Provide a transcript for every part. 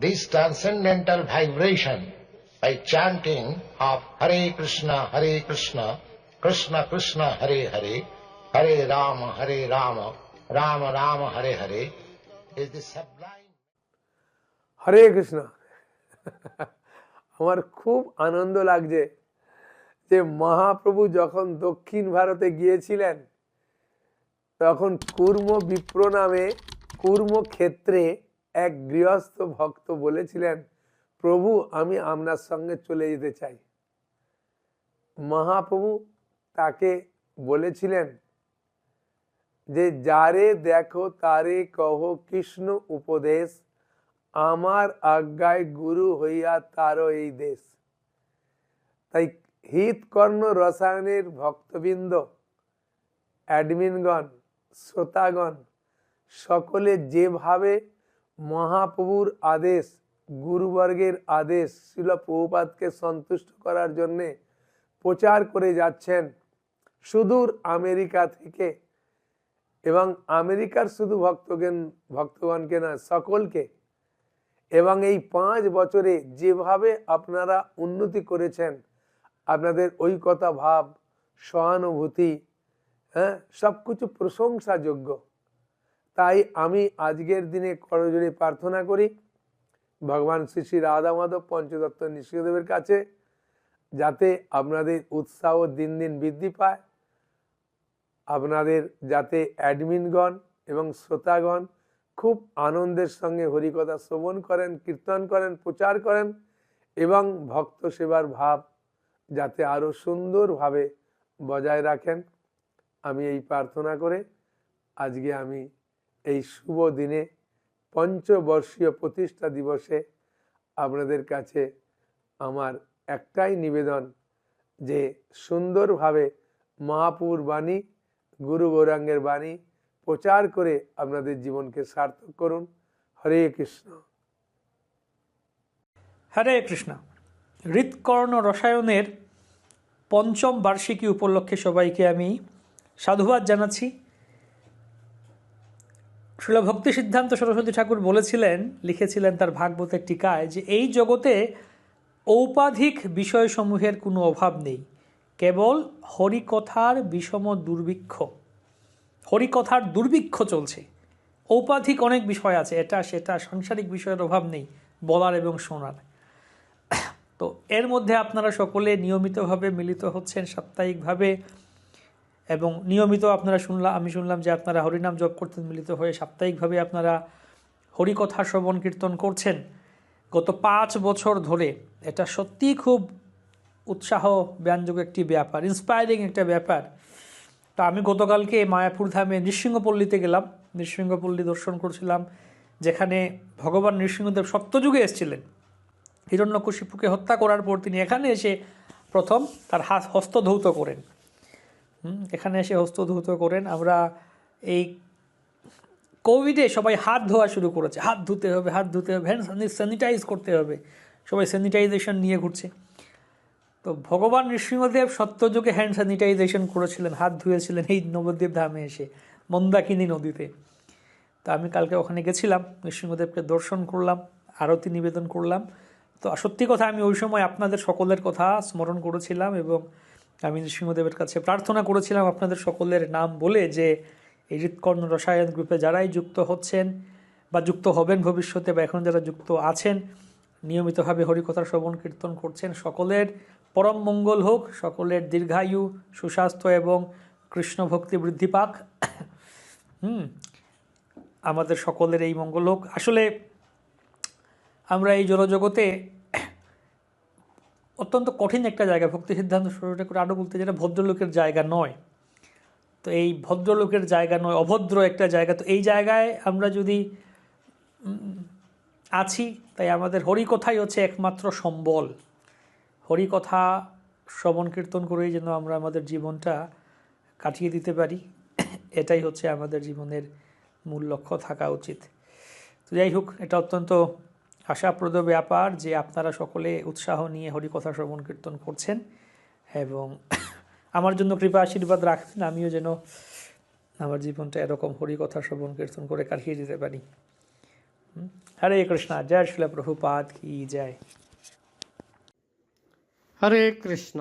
this transcendental vibration by chanting of Hare Krishna, Krishna Krishna, Hare Hare, Hare Rama, Rama Rama, Hare Hare is the sublime. হরে কৃষ্ণ। আমার খুব আনন্দ লাগছে যে মহাপ্রভু যখন দক্ষিণ ভারতে গিয়েছিলেন তখন কুর্ম বিপ্র নামে কুর্মক্ষেত্রে এক গৃহস্থ ভক্ত বলেছিলেন, প্রভু আমি আপনার সঙ্গে চলে যেতে চাই। মহাপ্রভু তাকে বলেছিলেন যে যারে দেখো তারে কহ কৃষ্ণ উপদেশ, আমার আজ্ঞায় গুরু হইয়া তারও এই দেশ। তাই হিতকর্ণ রসায়নের ভক্তবৃন্দ, অ্যাডমিনগণ, শ্রোতাগণ সকলে যেভাবে মহাপ্রভুর আদেশ, গুরুবর্গের আদেশ শ্রীল প্রভুপাদকে সন্তুষ্ট করার জন্যে প্রচার করে যাচ্ছেন সুদূর আমেরিকা থেকে, এবং আমেরিকার শুধু ভক্তগণকে না সকলকে, এবং এই 5 বছরে যেভাবে আপনারা উন্নতি করেছেন, আপনাদের ঐকতা ভাব, সহানুভূতি, সবকিছু প্রশংসাযোগ্য। তাই আমি আজকের দিনে করজোড়ে প্রার্থনা করি ভগবান শ্রী শ্রী রাধা মাধব পঞ্চতত্ত্ব নৃসিংহদেবের কাছে, যাতে আপনাদের উৎসাহ দিন দিন বৃদ্ধি পায়, আপনাদের যাতে অ্যাডমিনগণ এবং শ্রোতাগণ খুব আনন্দের সঙ্গে হরিকথা শ্রবণ করেন, কীর্তন করেন, প্রচার করেন, এবং ভক্ত সেবার ভাব যাতে আরও সুন্দরভাবে বজায় রাখেন। আমি এই প্রার্থনা করে আজকে আমি এই শুভ দিনে পঞ্চবর্ষীয় প্রতিষ্ঠা দিবসে আপনাদের কাছে আমার একটাই নিবেদন যে সুন্দরভাবে মহাপুর বাণী, গুরু গৌরাঙ্গের বাণী প্রচার করে আপনাদের জীবনকে সার্থক করুন। হরে কৃষ্ণ। হরে কৃষ্ণ। হৃৎকর্ণ রসায়নের 5ম বার্ষিকী উপলক্ষে সবাইকে আমি সাধুবাদ জানাচ্ছি। শ্রীল ভক্তি সিদ্ধান্ত সরস্বতী ঠাকুর বলেছিলেন, লিখেছিলেন তার ভাগবতের টিকায়, যে এই জগতে ঔপাধিক বিষয়সমূহের কোনো অভাব নেই, কেবল হরিকথার বিষম দুর্ভিক্ষ, হরিকথার দুর্ভিক্ষ চলছে। ঔপাধিক অনেক বিষয় আছে, এটা সেটা, সাংসারিক বিষয়ের অভাব নেই বলার এবং শোনার। তো এর মধ্যে আপনারা সকলে নিয়মিতভাবে মিলিত হচ্ছেন সাপ্তাহিকভাবে, এবং নিয়মিত আপনারা আমি শুনলাম যে আপনারা হরিনাম জপ করতেন মিলিত হয়ে, সাপ্তাহিকভাবে আপনারা হরিকথা শ্রবণ কীর্তন করছেন গত 5 বছর ধরে। এটা সত্যিই খুব উৎসাহ ব্যঞ্জক একটি ব্যাপার, ইন্সপায়ারিং একটা ব্যাপার। তা আমি গতকালকে মায়াপুর ধামে নৃসিংহপল্লীতে গেলাম, নৃসিংহপল্লী দর্শন করছিলাম, যেখানে ভগবান নৃসিংহদেব সত্যযুগে এসেছিলেন। হিরণ্যকশিপুকে হত্যা করার পর তিনি এখানে এসে প্রথম তার হস্ত ধৌত করেন। এখানে এসে হস্ত ধৌত করেন। আমরা এই কোভিডে সবাই হাত ধোয়া শুরু করেছে, হাত ধুতে হবে, হ্যান্ড স্যানিটাইজ করতে হবে, সবাই স্যানিটাইজেশন নিয়ে ঘুরছে। তো ভগবান নৃসিংহদেব সত্যযুগে হ্যান্ড স্যানিটাইজেশন করেছিলেন, হাত ধুয়েছিলেন এই নবদ্বীপ ধামে এসে মন্দাকিনী নদীতে। তো আমি কালকে ওখানে গেছিলাম, নৃসিংহদেবকে দর্শন করলাম, আরতি নিবেদন করলাম। তো সত্যি কথা, আমি ওই সময় আপনাদের সকলের কথা স্মরণ করেছিলাম এবং আমি নৃসিংহদেবের কাছে প্রার্থনা করেছিলাম আপনাদের সকলের নাম বলে, যে এই হৃৎকর্ণ রসায়ন গ্রুপে যারাই যুক্ত হচ্ছেন বা যুক্ত হবেন ভবিষ্যতে, বা এখন যারা যুক্ত আছেন, নিয়মিতভাবে হরিকথা শ্রবণ কীর্তন করছেন, সকলের পরম মঙ্গল হোক, সকলের দীর্ঘায়ু, সুস্বাস্থ্য এবং কৃষ্ণ ভক্তি বৃদ্ধি পাক। আমাদের সকলের এই মঙ্গল হোক। আসলে আমরা এই জড়জগতে অত্যন্ত কঠিন একটা জায়গা, ভক্তি সিদ্ধান্ত সরস্বতী করে আরও বলতে, যেটা ভদ্রলোকের জায়গা নয়। তো এই ভদ্রলোকের জায়গা নয়, অভদ্র একটা জায়গা। তো এই জায়গায় আমরা যদি আছি, তাই আমাদের হরিকথাই হচ্ছে একমাত্র সম্বল। হরিকথা শ্রবণ কীর্তন করেই যেন আমরা আমাদের জীবনটা কাটিয়ে দিতে পারি, এটাই হচ্ছে আমাদের জীবনের মূল লক্ষ্য থাকা উচিত। তো যাই হোক, এটা অত্যন্ত আশাপ্রদ ব্যাপার যে আপনারা সকলে উৎসাহ নিয়ে হরিকথা শ্রবণ কীর্তন করছেন, এবং আমার জন্য কৃপা আশীর্বাদ রাখবেন, আমিও যেন আমার জীবনটা এরকম হরিকথা শ্রবণ কীর্তন করে কাটিয়ে দিতে পারি। হরে কৃষ্ণা। জয় শিলা প্রভুপাদ কি জয়। হরে কৃষ্ণ।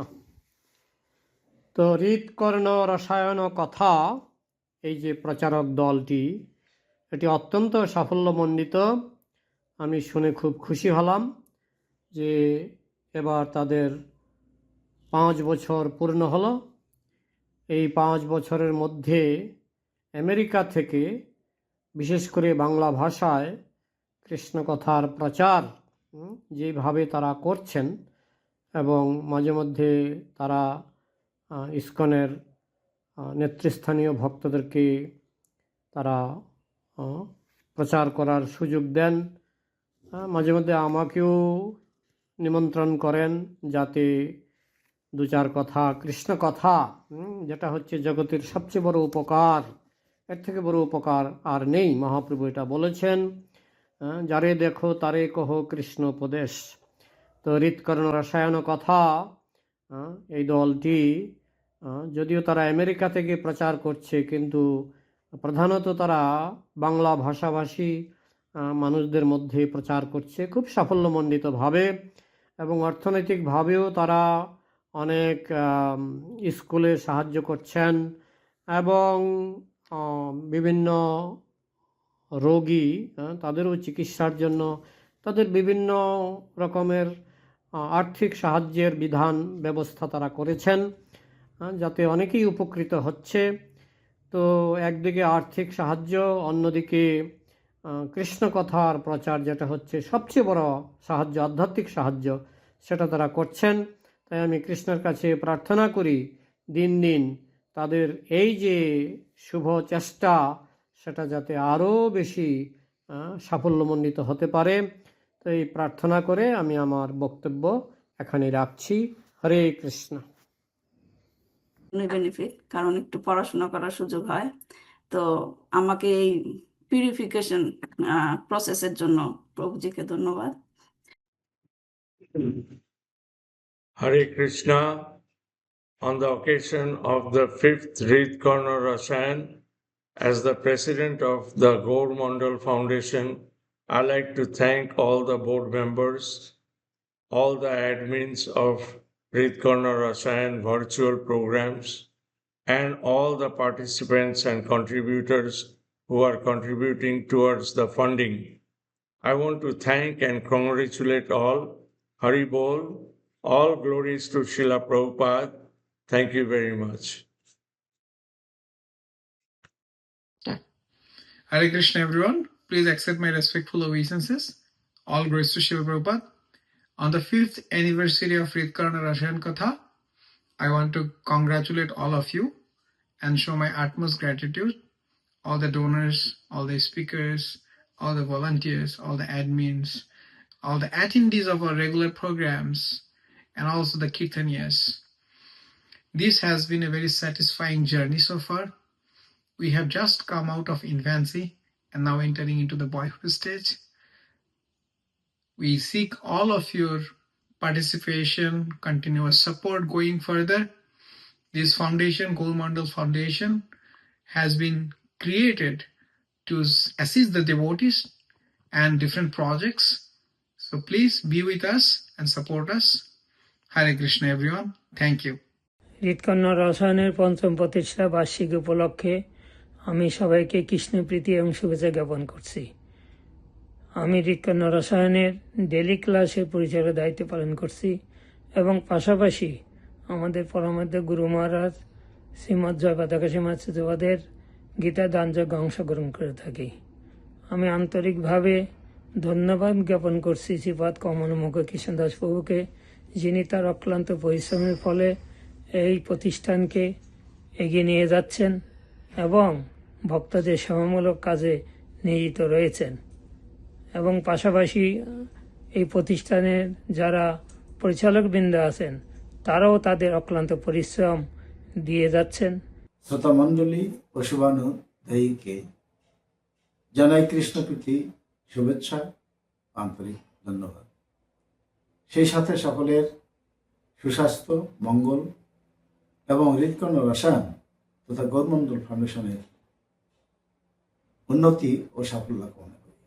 তো হৃৎকর্ণ রসায়ন কথা, এই যে প্রচারক দলটি, এটি অত্যন্ত সাফল্যমণ্ডিত। আমি শুনে খুব খুশি হলাম যে এবার তাদের 5 বছর পূর্ণ হলো। এই 5 বছরের মধ্যে আমেরিকা থেকে বিশেষ করে বাংলা ভাষায় কৃষ্ণ কথার প্রচার যেভাবে তারা করছেন, এবং মাঝে মধ্যে তারা ইসকনের নেতৃস্থানীয় ভক্তদেরকে তারা প্রচার করার সুযোগ দেন। মাঝে মধ্যে আমাকেও নিমন্ত্রণ করেন যাতে 2-4 কথা কৃষ্ণ কথা, যেটা হচ্ছে জগতের সবচেয়ে বড় উপকার, এর থেকে বড় উপকার আর নেই। মহাপ্রভু এটা বলেছেন, যারে দেখো তারে কহো কৃষ্ণ উপদেশ। তো হৃৎকর্ণ রসায়ন কথা এই দলটি যদিও তারা আমেরিকা থেকে প্রচার করছে, কিন্তু প্রধানত তারা বাংলা ভাষাভাষী মানুষদের মধ্যে প্রচার করছে খুব সাফল্যমণ্ডিতভাবে, এবং অর্থনৈতিকভাবেও তারা অনেক স্কুলে সাহায্য করছেন, এবং বিভিন্ন রোগী তাদেরও চিকিৎসার জন্য তাদের বিভিন্ন রকমের আর্থিক সাহায্যের বিধান ব্যবস্থা তারা করেছেন, যাতে অনেকেই উপকৃত হচ্ছে। তো একদিকে আর্থিক সাহায্য, অন্যদিকে কৃষ্ণ কথার প্রচার, যেটা হচ্ছে সবচেয়ে বড় সাহায্য, আধ্যাত্মিক সাহায্য, সেটা তারা করছেন। তাই আমি কৃষ্ণের কাছে প্রার্থনা করি দিন দিন তাদের এই যে শুভ চেষ্টা, সেটা যাতে আরও বেশি সাফল্যমণ্ডিত হতে পারে। তো এই প্রার্থনা করে আমি আমার বক্তব্য এখানে রাখছি। হরে কৃষ্ণ। বেনিফিট, কারণ একটু পড়াশোনা করার সুযোগ হয়। তো আমাকে এই পিউরিফিকেশন প্রসেসের জন্য প্রভুজিকে ধন্যবাদ। Hare Krishna. On the occasion of the 5th Hridkarna Rasayan, as the president of the Gaur Mandal Foundation, I like to thank all the board members, all the admins of Hridkarna Rasayan virtual programs, and all the participants and contributors who are contributing towards the funding. I want to thank and congratulate all. Hari Bol. All glories to Srila Prabhupada. Thank you very much. Hare Krishna, everyone. Please accept my respectful obeisances. All glories to Srila Prabhupada. On the 5th anniversary of Hridkarna Rasayan Katha, I want to congratulate all of you and show my utmost gratitude. All the donors, all the speakers, all the volunteers, all the admins, all the attendees of our regular programs, and also the Kirtaniyas. This has been a very satisfying journey so far. We have just come out of infancy and now entering into the boyhood stage. We seek all of your participation, continuous support going further. This foundation, Gaur Mandal Foundation, has been created to assist the devotees and different projects. So please be with us and support us. Hare Krishna, everyone. Thank you. হৃৎকর্ণ রসায়নের 5ম প্রতিষ্ঠা বার্ষিক উপলক্ষে আমি সবাইকে কৃষ্ণপ্রীতি এবং শুভেচ্ছা জ্ঞাপন করছি। আমি হৃৎকর্ণ রসায়নের ডেলি ক্লাসের পরিচালকের দায়িত্ব পালন করছি, এবং পাশাপাশি আমাদের পরমাধ্য গুরু মহারাজ শ্রীমৎ জয়পাতাকা শ্রীমৎদের গীতা দানযজ্ঞে অংশগ্রহণ করে থাকি। আমি আন্তরিকভাবে ধন্যবাদ জ্ঞাপন করছি শ্রীপাদ কমলমুখ কৃষ্ণদাস প্রভুকে, যিনি তার অক্লান্ত পরিশ্রমের ফলে এই প্রতিষ্ঠানকে এগিয়ে নিয়ে যাচ্ছেন এবং ভক্তদের সেবামূলক কাজে নিয়োজিত রয়েছেন, এবং পাশাপাশি এই প্রতিষ্ঠানের যারা পরিচালকবৃন্দ আছেন তারাও তাদের অক্লান্ত পরিশ্রম দিয়ে যাচ্ছেন। শ্রোতা মণ্ডলী ও শুভানুধ্যায়ীকে জানাই কৃষ্ণপ্রীতি শুভেচ্ছা, আন্তরিক ধন্যবাদ। সেই সাথে সকলের সুস্বাস্থ্য, মঙ্গল এবং হৃৎকর্ণ রসায়ন তথা গৌর মণ্ডল ফাউন্ডেশনের উন্নতি ও সাফল্য কামনা করি।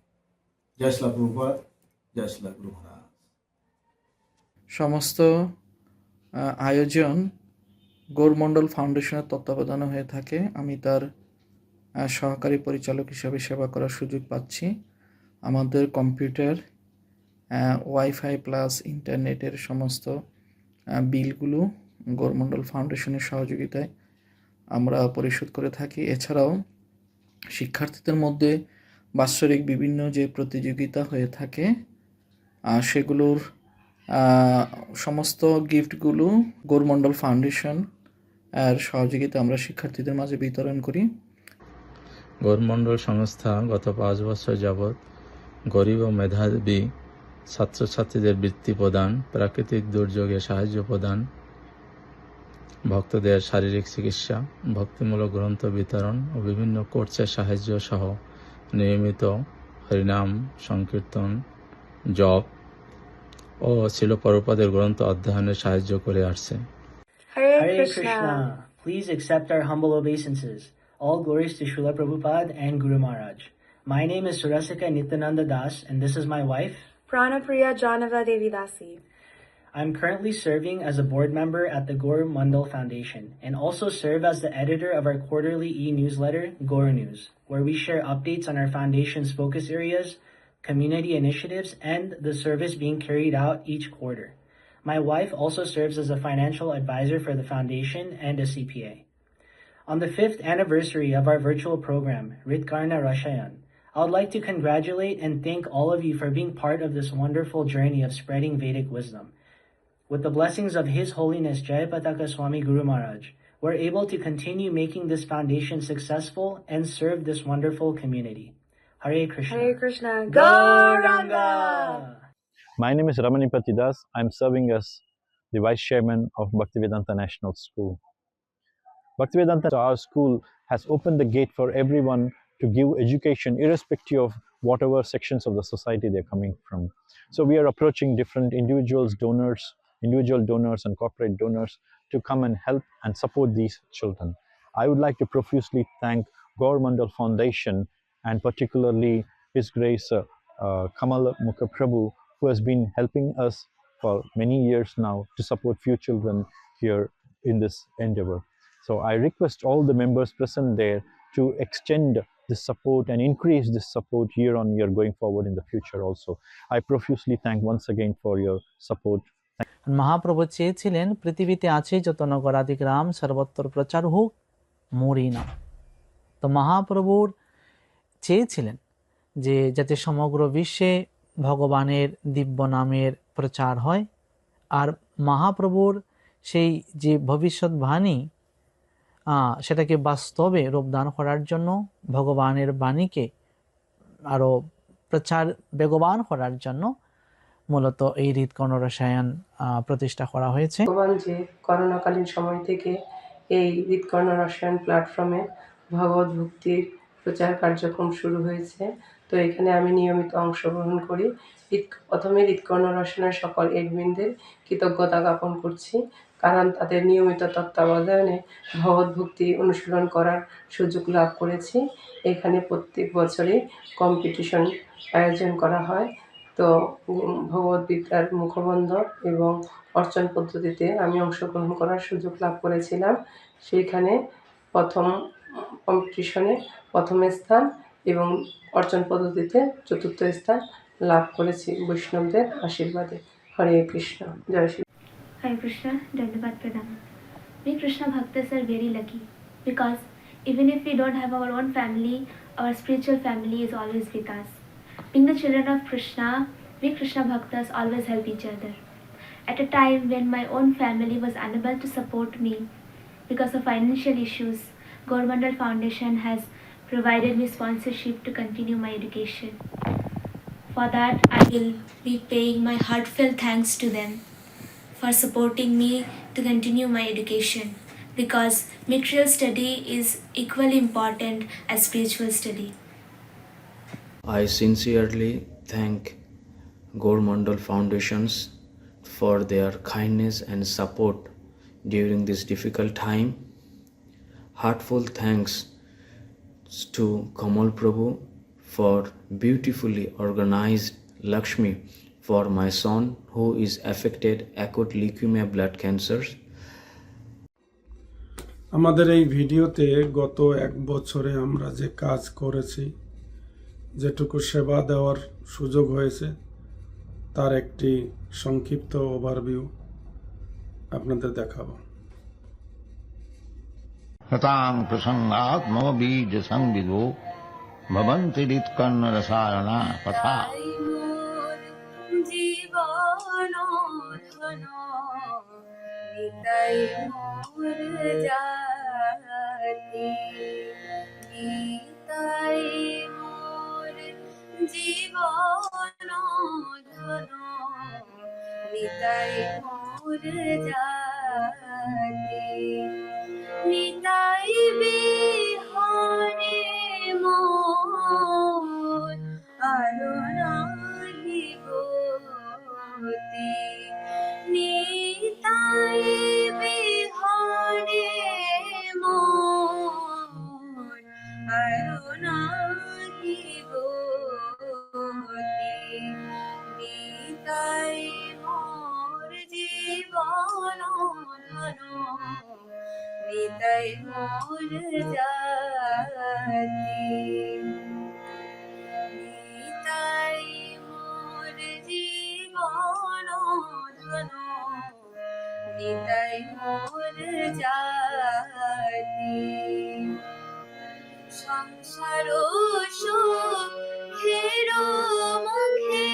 জয় শ্রীলা প্রভুপাদ, জয় শ্রীলা গুরু মহারাজ। সমস্ত আয়োজন গৌরমণ্ডল ফাউন্ডেশনের তত্ত্বাবধানে হয়ে থাকে। আমি তার সহকারী পরিচালক হিসেবে সেবা করার সুযোগ পাচ্ছি। আমাদের কম্পিউটার, ওয়াইফাই প্লাস ইন্টারনেটের সমস্ত বিলগুলো গৌরমণ্ডল ফাউন্ডেশনের সহযোগিতায় আমরা পরিশোধ করে থাকি। এছাড়াও শিক্ষার্থীদের মধ্যে বাৎসরিক বিভিন্ন যে প্রতিযোগিতা হয়ে থাকে সেগুলোর সমস্ত গিফটগুলো গৌরমণ্ডল ফাউন্ডেশন এর সহযোগিতা আমরা শিক্ষার্থীদের মাঝে বিতরণ করি। গৌরমণ্ডল সংস্থা গত 5 বছর যাবৎ গরিব ও মেধাবী ছাত্রছাত্রীদের বৃত্তি প্রদান, প্রাকৃতিক দুর্যোগে সাহায্য প্রদান, ভক্তদের শারীরিক চিকিৎসা, ভক্তিমূলক গ্রন্থ বিতরণ ও বিভিন্ন কোর্সের সাহায্য সহ নিয়মিত হরিনাম সংকীর্তন, জপ ও ছিল পরপাদের গ্রন্থ অধ্যয়নে সাহায্য করে আসছে। Hare Krishna. Please accept our humble obeisances. All glories to Srila Prabhupada and Guru Maharaj. My name is Surasika Nityananda Das, and this is my wife, Pranapriya Janava Devi Dasi. I'm currently serving as a board member at the Gaur Mandal Foundation and also serve as the editor of our quarterly e-newsletter, Gaur News, where we share updates on our foundation's focus areas, community initiatives, and the service being carried out each quarter. My wife also serves as a financial advisor for the foundation and a CPA. On the 5th anniversary of our virtual program, Ritkarna Rashayan, I would like to congratulate and thank all of you for being part of this wonderful journey of spreading Vedic wisdom. With the blessings of His Holiness Jayapataka Swami Guru Maharaj, we're able to continue making this foundation successful and serve this wonderful community. Hare Krishna. Hare Krishna. Gauranga! My name is Ramanipati Das. I'm serving as the Vice Chairman of Bhaktivedanta National School. Bhaktivedanta, our school, has opened the gate for everyone to give education irrespective of whatever sections of the society they're coming from. So we are approaching different individual donors and corporate donors to come and help and support these children. I would like to profusely thank Gaur Mandal Foundation and particularly His Grace Kamal Mukha Prabhu, who has been helping us for many years now to support few children here in this endeavor. So I request all the members present there to extend this support and increase this support year on year going forward in the future also. I profusely thank once again for your support. Mahaprabhu চেয়েছিলেন পৃথিবীতে আছে যত নগরাদি গ্রাম সর্বত্র প্রচার হোক মোরই নাম। তো মহাপ্রভুর চেয়েছিলেন যে যাতে সমগ্র বিশ্বে ভগবানের দিব্য নামের প্রচার হয়। আর মহাপ্রভুর সেই যে ভবিষ্যৎবাণী সেটাকে বাস্তবে রূপদান করার জন্য ভগবানের বাণীকে আরও প্রচার বেগবান করার জন্য মূলত এই হৃৎকর্ণ রসায়ন প্রতিষ্ঠা করা হয়েছে। ভগবান যে করোনাকালীন সময় থেকে এই হৃৎকর্ণ রসায়ন প্ল্যাটফর্মে ভগবত ভক্তির প্রচার কার্যক্রম শুরু হয়েছে। তো এখানে আমি নিয়মিত অংশগ্রহণ করি। প্রথমে হৃৎকর্ণ রসায়নের সকল এডমিনদের কৃতজ্ঞতা জ্ঞাপন করছি, কারণ তাদের নিয়মিত তত্ত্বাবধানে ভগবত ভক্তি অনুশীলন করার সুযোগ লাভ করেছি। এখানে প্রত্যেক বছরই কম্পিটিশন আয়োজন করা হয়। তো ভগবদ্গীতার মুখবন্ধ এবং অর্চন পদ্ধতিতে আমি অংশগ্রহণ করার সুযোগ লাভ করেছিলাম। সেইখানে প্রথম কম্পিটিশনে প্রথম স্থান এবং অর্চন পদ্ধতিতে চতুর্থ স্থান লাভ করেছি বৈষ্ণবদের আশীর্বাদে। হরে কৃষ্ণ, জয় Shri. Hare Krishna, Dandavad Pradam. We Krishna Bhaktas are very lucky because even if we don't have our own family, our spiritual family is always with us. Being the children of Krishna, we Krishna Bhaktas always help each other. At a time when my own family was unable to support me because of financial issues, Gaur Mandal Foundation has provided me sponsorship to continue my education. For that, I will be paying my heartfelt thanks to them for supporting me to continue my education, because material study is equally important as spiritual study. I sincerely thank Gaur Mandal Foundations for their kindness and support during this difficult time. Heartfelt thanks to Kamal Prabhu for beautifully organized Lakshmi for my son who is affected acute leukemia blood cancer. আমাদের এই ভিডিওতে গত 1 বছরে আমরা যে কাজ করেছি, যেটুকু সেবা দেওয়ার সুযোগ হয়েছে, তার একটি সংক্ষিপ্ত ওভারভিউ আপনাদের দেখাবো। হতাং প্রসঙ্গাৎ মম বীজ সংবিদো ভবন্তি হৃৎকর্ণ রসায়না কথা। জীবন ধন নিতাই মোর জাতি, নিতাই মোর জীবন ধন নিতাই মোর জাতি, নিতাই বিহনে মোর আরো নাহি গতি, নিতাই বিহনে মোর আরো নাহি গতি, নিতাই মোর জীবন ধন নিতাই মোর জাতি, নিতাই মোর জীবন ধন নিতাই মোর জাতি, সংসার সুখের মুখে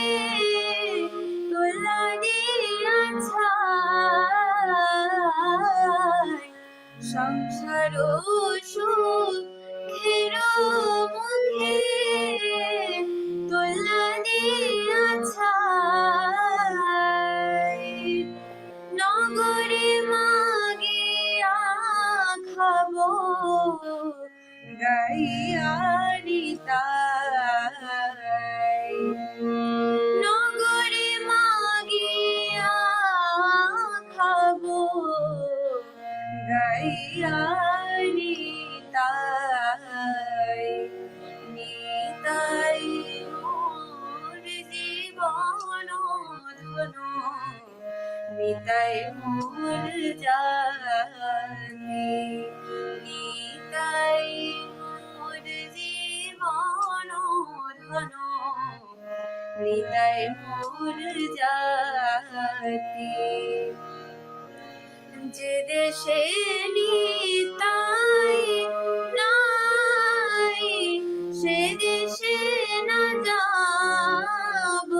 তোলা দিয়া ছাই, সংসার সুখের মুখে তোলা দিয়া ছাই, নগরে মাগিয়া খাবো গাইয়ারি তাই, নগরে মাগিয়া খাবো গাইয়ারি তাই, নিতাই মোর জীবন ধন নিতাই মোর জাতি, নিতাই মোর জীবন ধন নিতাই মোর জাতি, যে দেশে নিতাই নাই সে দেশে না যাব,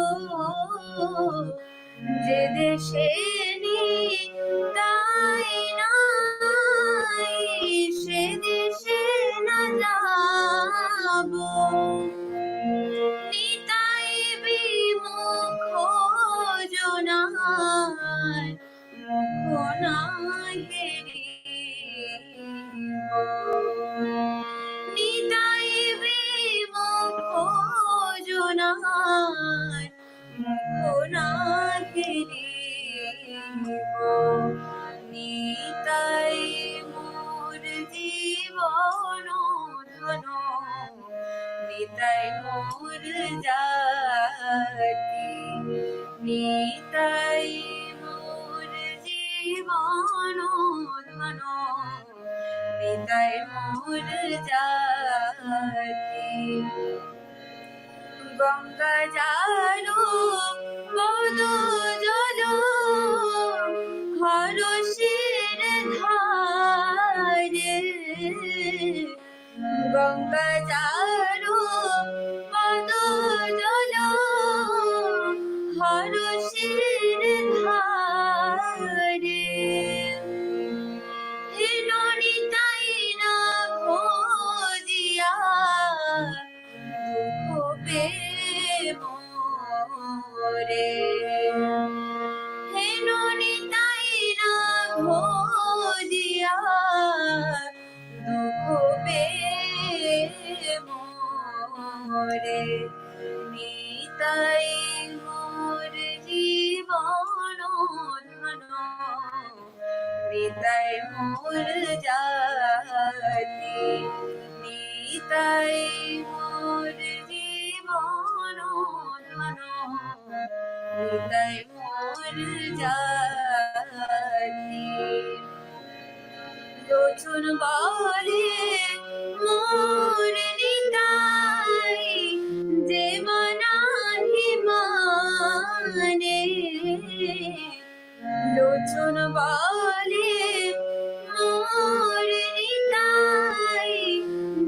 যে দেশে নিতাই নাই সে দেশে না যাব, নিতাই বিমুখ জনার মুখ না হেরিব, নিতাই বিমুখ জনার মুখ না হেরিব, নিতাই মোর জীবন ধন নিতাই মোর জাতি, নিতাই মোর জীবন ধন নিতাই মোর জাতি, গঙ্গা জানো পদ জল খরসের ধারে, গঙ্গা জানো পদ জল খরসের ধারে, নিতাই না খোঁজিয়া দুঃখ পে মোরে, নিতাই না খোঁজিয়া দুঃখ পে মোরে, নিতাই মোর জীবন ধন নিতাই মোর জাতি, নিতাই মোর নিতাই মোর জাতি লোচন বলে মোর নিতাই যে মনাহি মানে লোচন বলে মোর নিতাই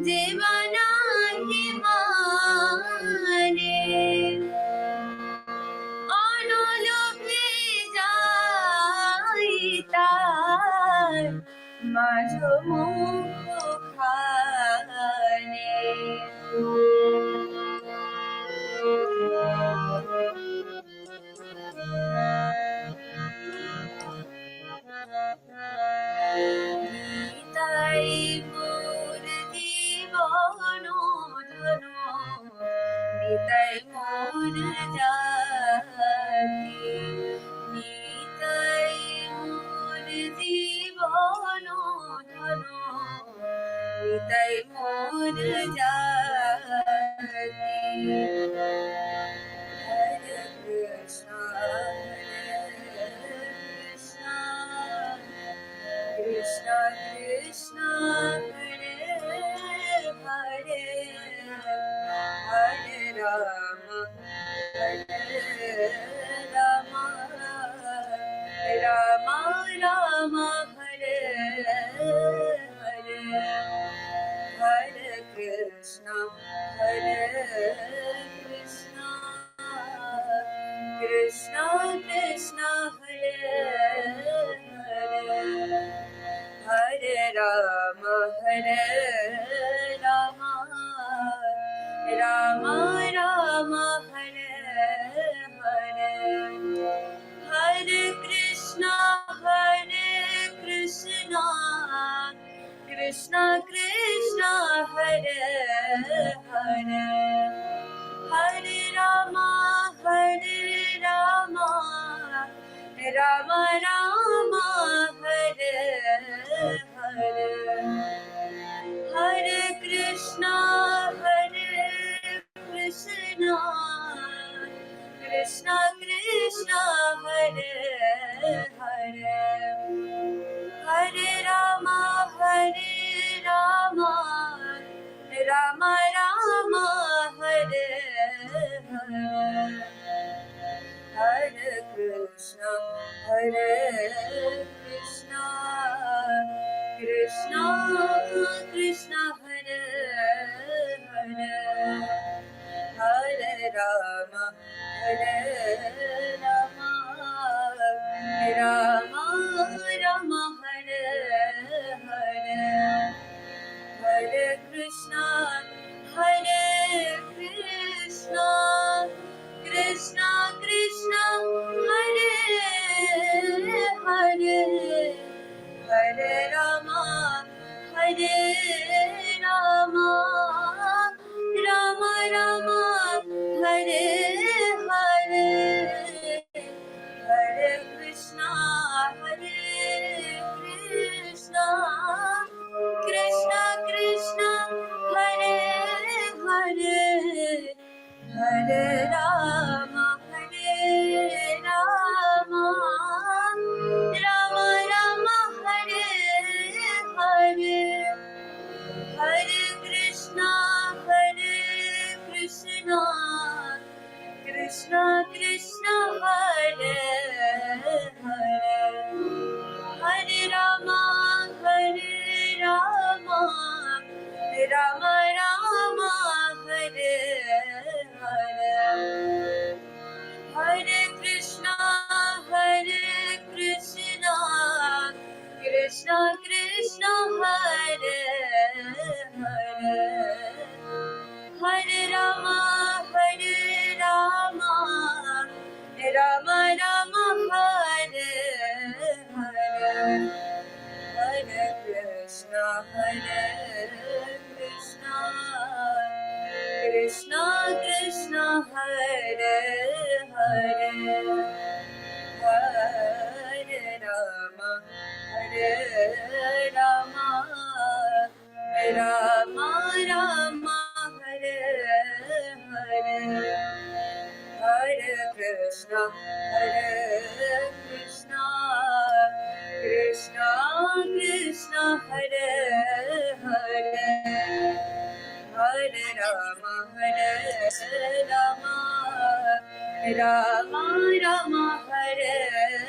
যে মনাহি মানে অনলোভে যাই তার মাঝ মুখ খানে নিতাই মোর জীবন ধন নিতাই মোর জাতি নিতাই মোর জীবন ধন নিতাই মোর জাতি হরে Krishna Krishna Krishna Hare Hare Hare Ram Ram Ram Hare Hare Hare Krishna Krishna Krishna Krishna Hare Hare Hare Ram Ram Ram Hare Hare Hare Krishna Krishna Krishna Hare Hare Hare Ram Ram Ram Hare Hare Hare Krishna Krishna Krishna Krishna Hare Hare Hare Ram Ram Ram Hare Hare Hare Krishna Krishna Krishna Krishna Hare Hare Hare Ram Ram Ram Ram Hare Hare Hare Krishna Krishna Krishna Krishna Hare Hare Hare Ram Ram Ram Ram Hare Hare Hare Krishna Krishna Krishna Krishna Hare Hare Hare Ram Ram Ram Ram Hare Hare Hare Krishna Krishna Krishna Hare Hare Hare Ram Ram Ram Hare Hare Hare Krishna Krishna Krishna Hare Hare Hare Ram Ram Ram Hare Hare Hare Krishna Krishna Krishna Hare Hare Hare Ram Ram Ram Hare Hare Hare Krishna Hare Krishna, Krishna Krishna Hare Hare, Hare Rama, Rama Rama, Hare